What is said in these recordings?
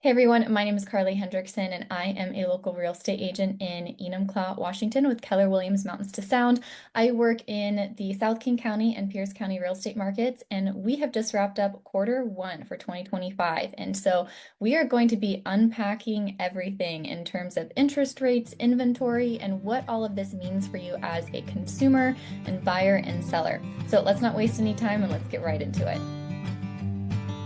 Hey everyone, my name is Carlie Hendrickson, and I am a local real estate agent in Enumclaw, Washington with Keller Williams Mountains to Sound. I work in the South King County and Pierce County real estate markets, and we have just wrapped up quarter 1 for 2025. And so we are going to be unpacking everything in terms of interest rates, inventory, and what all of this means for you as a consumer and buyer and seller. So let's not waste any time and let's get right into it.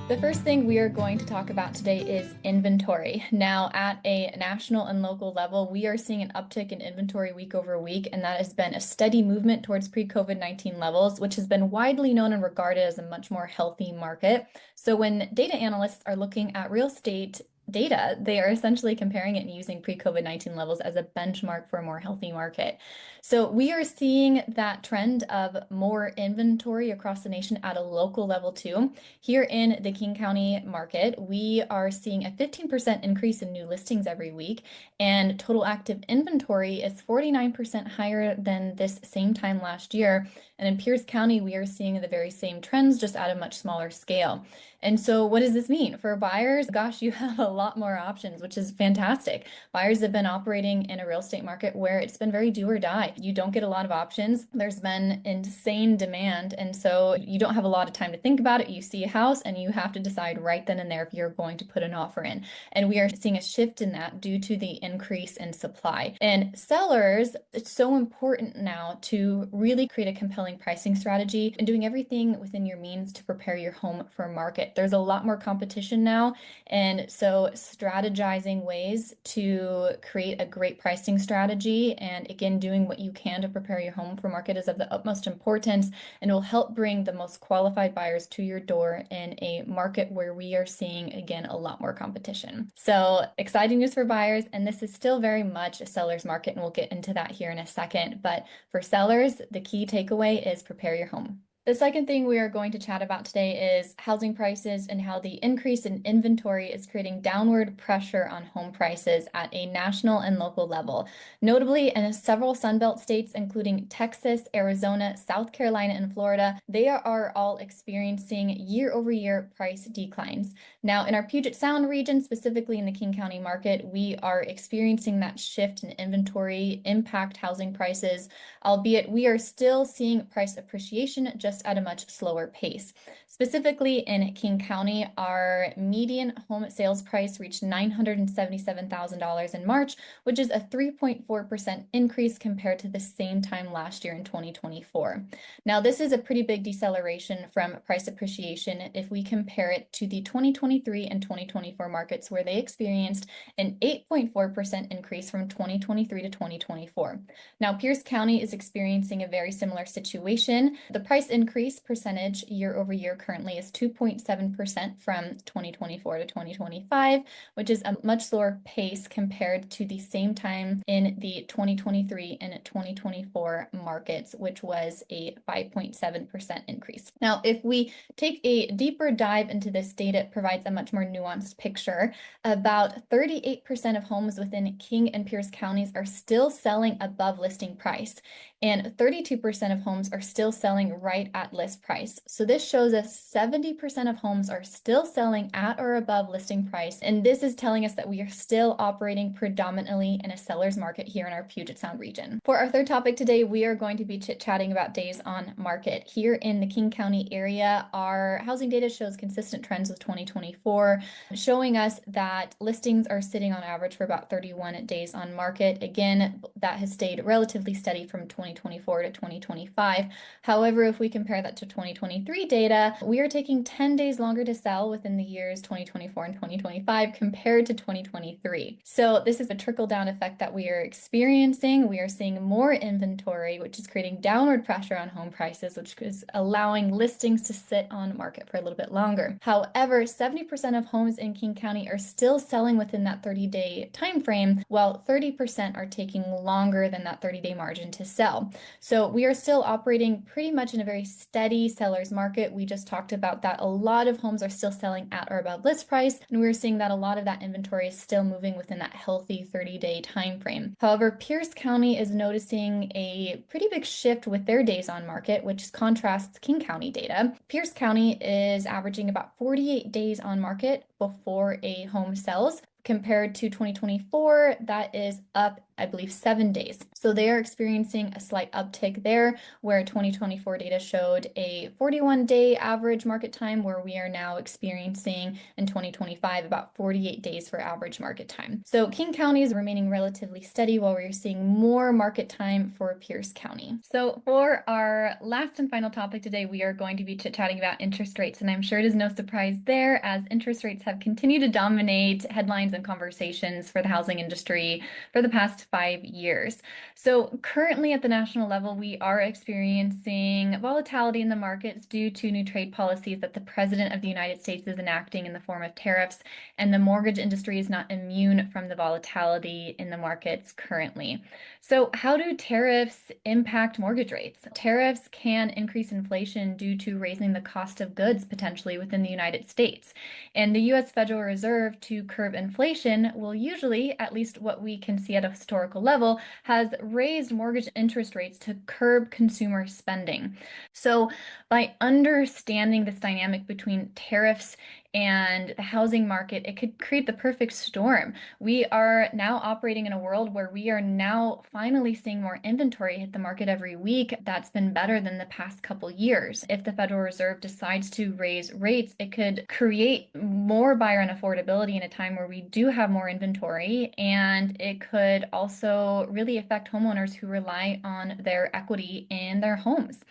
The first thing we are going to talk about today is inventory. Now, at a national and local level, we are seeing an uptick in inventory week over week, and that has been a steady movement towards pre-COVID-19 levels, which has been widely known and regarded as a much more healthy market. So when data analysts are looking at real estate data, they are essentially comparing it and using pre-COVID-19 levels as a benchmark for a more healthy market. So we are seeing that trend of more inventory across the nation at a local level too. Here in the King County market, we are seeing a 15% increase in new listings every week, and total active inventory is 49% higher than this same time last year. And in Pierce County, we are seeing the very same trends, just at a much smaller scale. And so what does this mean? For buyers, gosh, you have a lot more options, which is fantastic. Buyers have been operating in a real estate market where it's been very do or die. You don't get a lot of options. There's been insane demand. And so you don't have a lot of time to think about it. You see a house and you have to decide right then and there if you're going to put an offer in. And we are seeing a shift in that due to the increase in supply. And sellers, it's so important now to really create a compelling pricing strategy and doing everything within your means to prepare your home for market. There's a lot more competition now. And so strategizing ways to create a great pricing strategy and again, doing what you can to prepare your home for market is of the utmost importance and will help bring the most qualified buyers to your door in a market where we are seeing, again, a lot more competition. So exciting news for buyers, and this is still very much a seller's market, and we'll get into that here in a second. But for sellers, the key takeaway is prepare your home. The second thing we are going to chat about today is housing prices and how the increase in inventory is creating downward pressure on home prices at a national and local level. Notably, in several Sunbelt states, including Texas, Arizona, South Carolina, and Florida, they are all experiencing year-over-year price declines. Now, in our Puget Sound region, specifically in the King County market, we are experiencing that shift in inventory impact housing prices, albeit we are still seeing price appreciation just at a much slower pace. Specifically in King County, our median home sales price reached $977,000 in March, which is a 3.4% increase compared to the same time last year in 2024. Now, this is a pretty big deceleration from price appreciation if we compare it to the 2023 and 2024 markets, where they experienced an 8.4% increase from 2023 to 2024. Now, Pierce County is experiencing a very similar situation. The price increase percentage year over year currently is 2.7% from 2024 to 2025, which is a much slower pace compared to the same time in the 2023 and 2024 markets, which was a 5.7% increase. Now, if we take a deeper dive into this data, it provides a much more nuanced picture. About 38% of homes within King and Pierce counties are still selling above listing price, and 32% of homes are still selling right at list price. So this shows us 70% of homes are still selling at or above listing price. And this is telling us that we are still operating predominantly in a seller's market here in our Puget Sound region. For our third topic today, we are going to be chit-chatting about days on market. Here in the King County area, our housing data shows consistent trends with 2024, showing us that listings are sitting on average for about 31 days on market. Again, that has stayed relatively steady from 2024 to 2025. However, if we compare that to 2023 data, we are taking 10 days longer to sell within the years 2024 and 2025 compared to 2023. So this is a trickle-down effect that we are experiencing. We are seeing more inventory, which is creating downward pressure on home prices, which is allowing listings to sit on market for a little bit longer. However, 70% of homes in King County are still selling within that 30-day time frame, while 30% are taking longer than that 30-day margin to sell. So we are still operating pretty much in a very steady seller's market. We just talked about that a lot of homes are still selling at or above list price, and we're seeing that a lot of that inventory is still moving within that healthy 30-day time frame. However, Pierce County is noticing a pretty big shift with their days on market, which contrasts King County data. Pierce County is averaging about 48 days on market before a home sells. Compared to 2024, that is up, I believe, 7 days. So they are experiencing a slight uptick there, where 2024 data showed a 41-day average market time, where we are now experiencing in 2025 about 48 days for average market time. So King County is remaining relatively steady, while we're seeing more market time for Pierce County. So for our last and final topic today, we are going to be chit-chatting about interest rates, and I'm sure it is no surprise there, as interest rates have continued to dominate headlines and conversations for the housing industry for the past 5 years. So currently at the national level, we are experiencing volatility in the markets due to new trade policies that the President of the United States is enacting in the form of tariffs, and the mortgage industry is not immune from the volatility in the markets currently. So how do tariffs impact mortgage rates? Tariffs can increase inflation due to raising the cost of goods potentially within the United States. And the U.S. Federal Reserve, to curb inflation, will usually, at least what we can see at a historical level, has raised mortgage interest rates to curb consumer spending. So by understanding this dynamic between tariffs and the housing market, it could create the perfect storm. We are now operating in a world where we are now finally seeing more inventory hit the market every week. That's been better than the past couple years. If the Federal Reserve decides to raise rates, it could create more buyer unaffordability in a time where we do have more inventory, and it could also really affect homeowners who rely on their equity in their homes.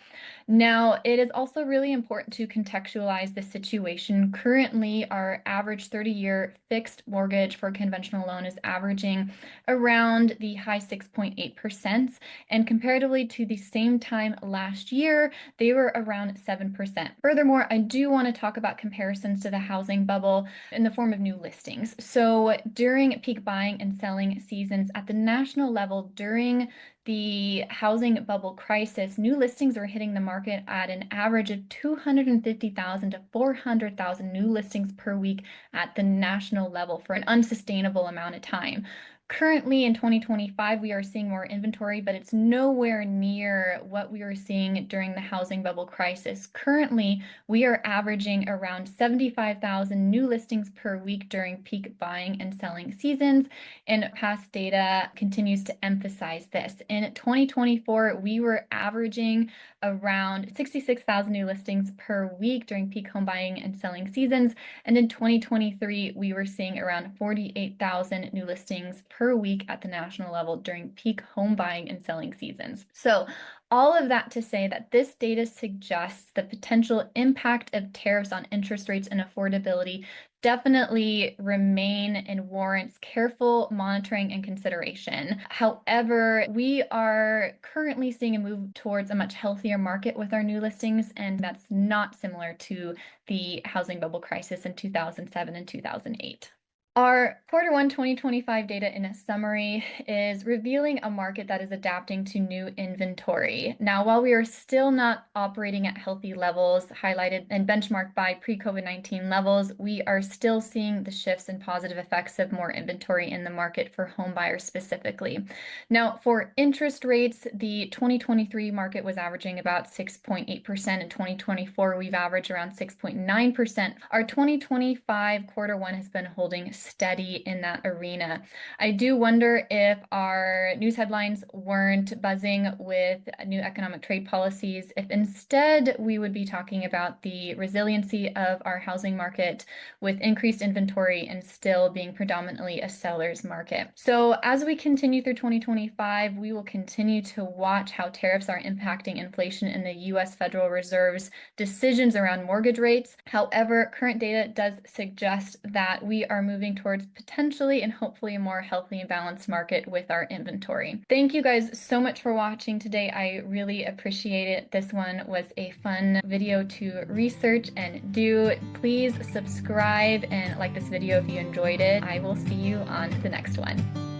Now, it is also really important to contextualize the situation. Currently, our average 30-year fixed mortgage for a conventional loan is averaging around the high 6.8%, and comparatively to the same time last year, they were around 7%. Furthermore, I do want to talk about comparisons to the housing bubble in the form of new listings. So during peak buying and selling seasons at the national level during the housing bubble crisis, new listings are hitting the market at an average of 250,000 to 400,000 new listings per week at the national level for an unsustainable amount of time. Currently in 2025, we are seeing more inventory, but it's nowhere near what we were seeing during the housing bubble crisis. Currently, we are averaging around 75,000 new listings per week during peak buying and selling seasons, and past data continues to emphasize this. In 2024, we were averaging around 66,000 new listings per week during peak home buying and selling seasons, and in 2023, we were seeing around 48,000 new listings per week at the national level during peak home buying and selling seasons. So all of that to say that this data suggests the potential impact of tariffs on interest rates and affordability definitely remain and warrants careful monitoring and consideration. However, we are currently seeing a move towards a much healthier market with our new listings, and that's not similar to the housing bubble crisis in 2007 and 2008. Our Q1 2025 data in a summary is revealing a market that is adapting to new inventory. Now, while we are still not operating at healthy levels highlighted and benchmarked by pre-COVID-19 levels, we are still seeing the shifts and positive effects of more inventory in the market for home buyers specifically. Now, for interest rates, the 2023 market was averaging about 6.8%. In 2024, we've averaged around 6.9%. Our 2025 Q1 has been holding steady in that arena. I do wonder if our news headlines weren't buzzing with new economic trade policies, if instead we would be talking about the resiliency of our housing market with increased inventory and still being predominantly a seller's market. So as we continue through 2025, we will continue to watch how tariffs are impacting inflation in the U.S. Federal Reserve's decisions around mortgage rates. However, current data does suggest that we are moving towards potentially and hopefully a more healthy and balanced market with our inventory. Thank you guys so much for watching today. I really appreciate it. This one was a fun video to research and do. Please subscribe and like this video if you enjoyed it. I will see you on the next one.